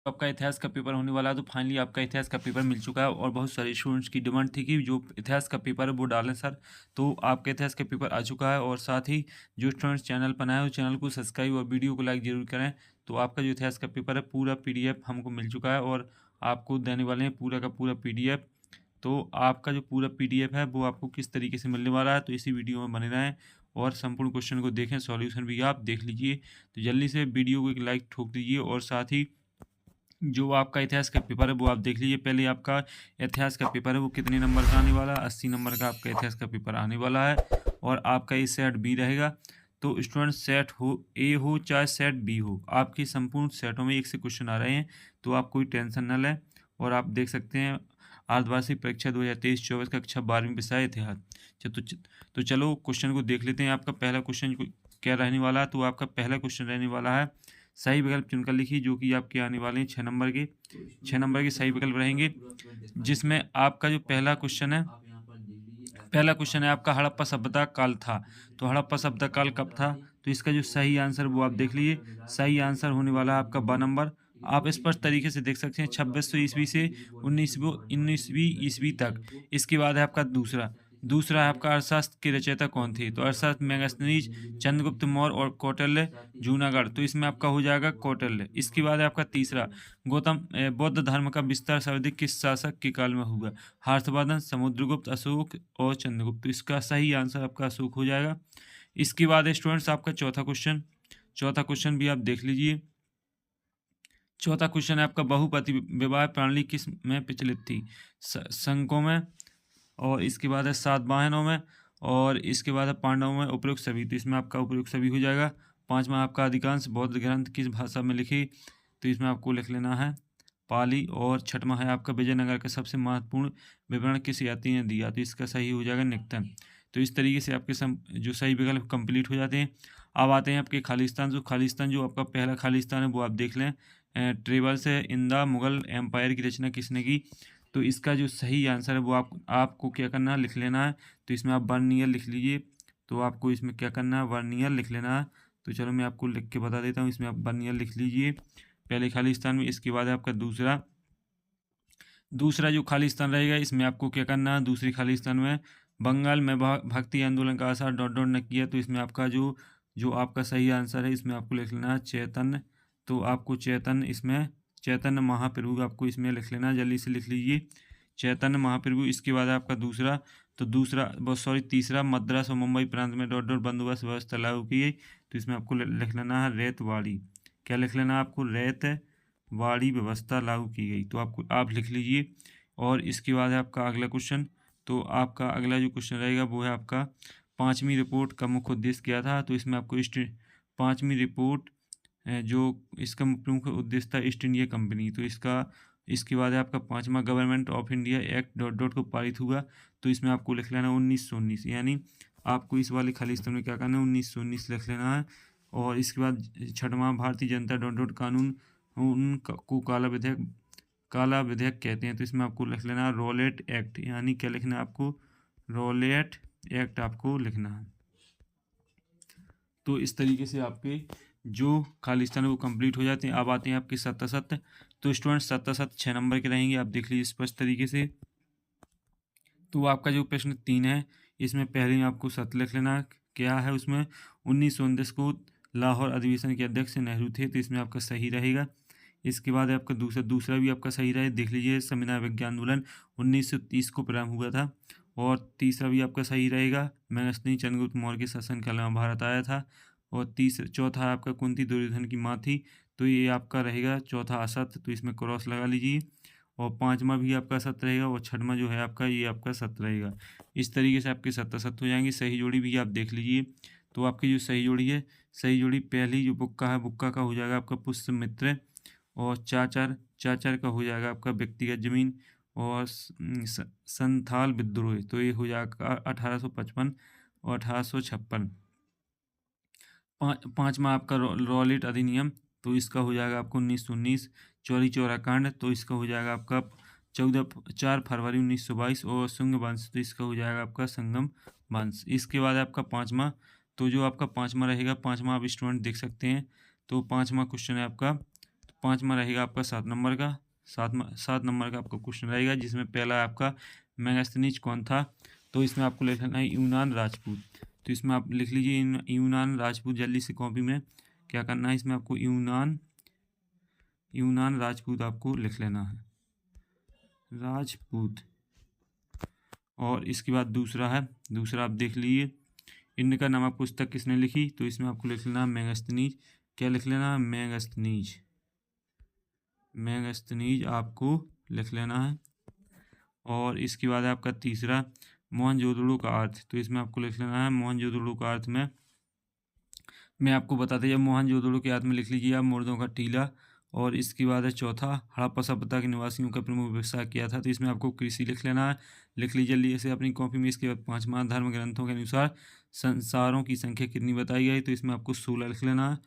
आपका इतिहास का पेपर होने वाला है, तो फाइनली आपका इतिहास का पेपर मिल चुका है और बहुत सारे स्टूडेंट्स की डिमांड थी कि जो इतिहास का पेपर है वो डालें सर। तो आपका इतिहास का पेपर आ चुका है और साथ ही जो स्टूडेंट्स चैनल पर नए हैं, वो चैनल को सब्सक्राइब और वीडियो को लाइक ज़रूर करें। तो आपका जो इतिहास का पेपर है पूरा पीडीएफ हमको मिल चुका है और आपको देने वाले हैं पूरा का पूरा पीडीएफ। तो आपका जो पूरा पीडीएफ है वो आपको किस तरीके से मिलने वाला है, तो इसी वीडियो में बने रहें और संपूर्ण क्वेश्चन को देखें, सॉल्यूशन भी आप देख लीजिए। तो जल्दी से वीडियो को एक लाइक ठोक दीजिए और साथ ही जो आपका इतिहास का पेपर है वो आप देख लीजिए। पहले आपका इतिहास का पेपर है वो कितने नंबर का आने वाला है, 80 नंबर का आपका इतिहास का पेपर आने वाला है और आपका ये सेट बी रहेगा। तो स्टूडेंट सेट हो ए हो चाहे सेट बी हो, आपकी संपूर्ण सेटों में एक से क्वेश्चन आ रहे हैं, तो आप कोई टेंशन न लें। और आप देख सकते हैं अर्धवार्षिक परीक्षा 2023-24 कक्षा 12वीं विषय इतिहास। तो चलो क्वेश्चन को देख लेते हैं। आपका पहला क्वेश्चन क्या रहने वाला है, तो आपका पहला क्वेश्चन रहने वाला है सही विकल्प चुनकर लिखिए, जो कि आपके आने वाले हैं 6 नंबर के सही विकल्प रहेंगे। जिसमें आपका जो पहला क्वेश्चन है आपका हड़प्पा सभ्यता काल था। तो हड़प्पा सभ्यता काल कब था, तो इसका जो सही आंसर वो आप देख लीजिए। सही आंसर होने वाला है आपका ब नंबर। आप स्पष्ट तरीके से देख सकते हैं 2600 ईस्वी से 19वीं ईस्वी तक। इसके बाद है आपका दूसरा है आपका अर्थशास्त्र के रचयिता कौन थे, तो अर्थशास्त्र मेगास्थनीज, चंद्रगुप्त मौर्य और कौटिल्य जूनागढ़। तो इसमें आपका हो जाएगा कौटिल्य। इसके बाद है आपका तीसरा बौद्ध धर्म का विस्तार सर्वाधिक किस शासक के काल में हुआ, हर्षवर्धन, समुद्रगुप्त, अशोक और चंद्रगुप्त। तो इसका सही आंसर आपका अशोक हो जाएगा। इसके बाद स्टूडेंट्स आपका चौथा क्वेश्चन भी आप देख लीजिए। चौथा क्वेश्चन है आपका बहुपति विवाह प्रणाली किस में प्रचलित थी, शंकों में, और इसके बाद है सातवाहनों में, और इसके बाद है पांडवों में, उपयुक्त सभी। तो इसमें आपका उपयुक्त सभी हो जाएगा। पांचवा आपका अधिकांश बौद्ध ग्रंथ किस भाषा में लिखे, तो इसमें आपको लिख लेना है पाली। और छठवां है आपका विजयनगर का सबसे महत्वपूर्ण विवरण किस यात्री ने दिया, तो इसका सही हो जाएगा निक्तन। तो इस तरीके से आपके जो सही विकल्प कंप्लीट हो जाते हैं। अब आते हैं आपके खालिस्तान। जो आपका पहला खालिस्तान है वो आप देख लें। ट्रेवल्स है इंदा मुगल एम्पायर की रचना किसने की, तो इसका जो सही आंसर है वो आपको क्या करना है, लिख लेना है। तो इसमें आप वर्नियर लिख लीजिए। तो आपको इसमें क्या करना है, वर्नियर लिख लेना है। तो चलो मैं आपको लिख के बता देता हूँ। इसमें आप वर्नियर लिख लीजिए पहले खालिस्तान में। इसके बाद आपका दूसरा जो खालिस्तान रहेगा, इसमें आपको क्या करना है, दूसरी खालिस्तान में बंगाल में भक्ति आंदोलन का आसार डॉट डॉट न किया। तो इसमें आपका जो आपका सही आंसर है, इसमें आपको लिख लेना है चैतन्य। तो आपको चैतन्य महाप्रभु आपको इसमें लिख लेना है, जल्दी से लिख लीजिए चैतन्य महाप्रभु। इसके बाद आपका तीसरा मद्रास और मुंबई प्रांत में डॉट डॉट बंदोबस्त व्यवस्था लागू की गई। तो इसमें आपको लिख लेना है रेतवाड़ी। क्या लिख लेना है आपको, रेतवाड़ी व्यवस्था लागू की गई। तो आप लिख लीजिए। और इसके बाद है आपका अगला क्वेश्चन। तो आपका अगला जो क्वेश्चन रहेगा वो है आपका पाँचवीं रिपोर्ट का मुख्य उद्देश्य क्या था। तो इसमें आपको पाँचवीं रिपोर्ट जो इसका प्रमुख उद्देश्य था ईस्ट इंडिया कंपनी। तो इसके बाद है आपका पाँचवा government of India act dot dot को पारित हुआ। तो इसमें आपको लिख लेना 1919, यानी आपको इस वाले खालिस्तान में क्या करना है, 1919 लिख लेना है। और इसके बाद छठवां भारतीय जनता डॉट डॉट कानून को काला विधेयक कहते हैं। तो इसमें आपको लिख लेना है रॉलेट एक्ट, यानी क्या लिखना है आपको, रॉलेट एक्ट आपको लिखना है। तो इस तरीके से आपके जो खालिस्तान है वो कंप्लीट हो जाते हैं। अब आते हैं आपके सत्ता। तो स्टूडेंट सत्ता 6 नंबर के रहेंगे, आप देख लीजिए स्पष्ट तरीके से। तो आपका जो प्रश्न 3 है, इसमें पहले में आपको सत्य लिख लेना क्या है उसमें। 1919 को लाहौर अधिवेशन के अध्यक्ष नेहरू थे। तो इसमें आपका सही रहेगा। इसके बाद आपका दूसरा भी आपका सही रहे, देख लीजिए संविधान विज्ञान आंदोलन 1930 को प्रारंभ हुआ था। और तीसरा भी आपका सही रहेगा, मेगास्थनी चंद्रगुप्त मौर्य के शासनकाल में भारत आया था। और चौथा आपका कुंती दुर्योधन की माँ थी। तो ये आपका रहेगा चौथा असत्य, तो इसमें क्रॉस लगा लीजिए। और पांचवा भी आपका सत्य रहेगा और छठवां जो है आपका ये आपका सत्य रहेगा। इस तरीके से आपके सत्य हो जाएंगे। सही जोड़ी भी आप देख लीजिए। तो आपकी जो सही जोड़ी है, सही जोड़ी पहली जो बुक्का का हो जाएगा आपका पुष्यमित्र। और चाचर का हो जाएगा आपका व्यक्तिगत जमीन। और संथाल विद्रोह, तो ये हो जाएगा 1855 और 1856। पाँचवा आपका रॉलेट अधिनियम, तो इसका हो जाएगा आपको 1919। चौरी चौरा कांड, तो इसका हो जाएगा आपका 4 फरवरी 1922। और शुंग वंश, तो इसका हो जाएगा आपका संगम वंश। इसके बाद आपका पाँचवा, तो जो आपका पाँचवा रहेगा, पाँचवा आप स्टूडेंट देख सकते हैं। तो पाँचवा क्वेश्चन है आपका, 5वां रहेगा आपका 7 नंबर का। 7 नंबर का आपका क्वेश्चन रहेगा, जिसमें पहला आपका मेगास्थनीज कौन था। तो इसमें आपको लिख लेना है यूनान राजपूत। तो इसमें आप लिख लीजिए यूनान राजपूत, जल्दी से कॉपी में क्या करना है, इसमें आपको यूनान राजपूत आपको लिख लेना है, राजपूत। और इसके बाद दूसरा आप देख लीजिए, इनका नामक पुस्तक किसने लिखी। तो इसमें आपको लिख लेना है मेगास्थनीज। क्या लिख लेना है, मेगास्थनीज आपको लिख लेना है। और इसके बाद आपका तीसरा मोहनजोदड़ो का अर्थ। तो इसमें आपको लिख लेना है मोहनजोदड़ो का अर्थ में मैं आपको बताते जब मोहनजोदड़ो के अर्थ में लिख लीजिए आप मुर्दों का टीला। और इसके बाद है चौथा, हड़प्पा सभ्यता के निवासियों का प्रमुख व्यवसाय क्या था। तो इसमें आपको कृषि लिख लेना है, लिख लीजिए जल्दी से अपनी कॉपी में। इसके बाद 5वां, धर्म ग्रंथों के अनुसार संसारों की संख्या कितनी बताई गई। तो इसमें आपको 16 लिख लेना है,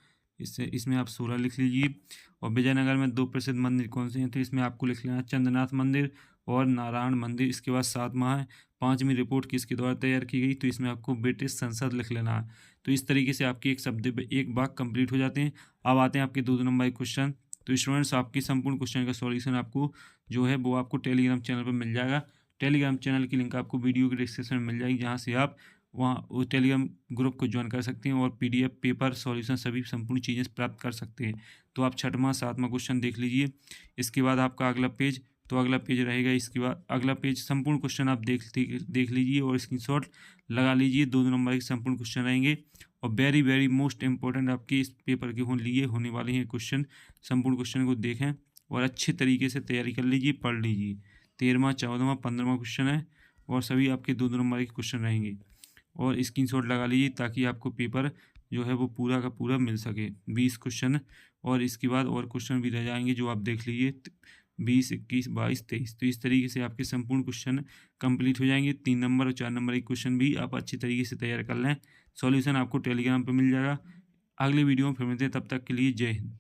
इसमें आप 16 लिख लीजिए। और विजयनगर में 2 प्रसिद्ध मंदिर कौन से हैं। तो इसमें आपको लिख लेना है चंद्रनाथ मंदिर और नारायण मंदिर। इसके बाद 7वां है, 5वीं रिपोर्ट किसके द्वारा तैयार की गई। तो इसमें आपको ब्रिटिश संसद लिख लेना है। तो इस तरीके से आपके एक शब्द पे एक वाक्य कंप्लीट हो जाते हैं। अब आते हैं आपके 2 नंबर के क्वेश्चन। तो स्टूडेंट्स, आपकी संपूर्ण क्वेश्चन का सॉल्यूशन आपको जो है वो आपको टेलीग्राम चैनल पर मिल जाएगा। टेलीग्राम चैनल की लिंक आपको वीडियो के डिस्क्रिप्शन में मिल जाएगी, जहाँ से आप वहाँ उस टेलीग्राम ग्रुप को ज्वाइन कर सकते हैं और PDF, पेपर, सॉल्यूशन सभी संपूर्ण चीज़ें प्राप्त कर सकते हैं। तो आप 6वां 7वां क्वेश्चन देख लीजिए। इसके बाद आपका अगला पेज, तो अगला पेज रहेगा, इसके बाद अगला पेज संपूर्ण क्वेश्चन आप देख लीजिए और स्क्रीनशॉट लगा लीजिए। 2 नंबर के संपूर्ण क्वेश्चन रहेंगे और वेरी वेरी मोस्ट इंपॉर्टेंट आपके इस पेपर के लिए होने वाले हैं क्वेश्चन। संपूर्ण क्वेश्चन को देखें और अच्छे तरीके से तैयारी कर लीजिए, पढ़ लीजिए। 13वां 14वां 15वां क्वेश्चन है और सभी आपके 2 नंबर के क्वेश्चन रहेंगे और स्क्रीनशॉट लगा लीजिए ताकि आपको पेपर जो है वो पूरा का पूरा मिल सके। 20 क्वेश्चन और इसके बाद और क्वेश्चन भी रह जाएंगे जो आप देख लीजिए, 20, 21, 22, 23। तो इस तरीके से आपके संपूर्ण क्वेश्चन कंप्लीट हो जाएंगे। 3 नंबर और 4 नंबर के क्वेश्चन भी आप अच्छी तरीके से तैयार कर लें। सॉल्यूशन आपको टेलीग्राम पर मिल जाएगा। अगले वीडियो में फिर मिलते हैं, तब तक के लिए जय हिंद।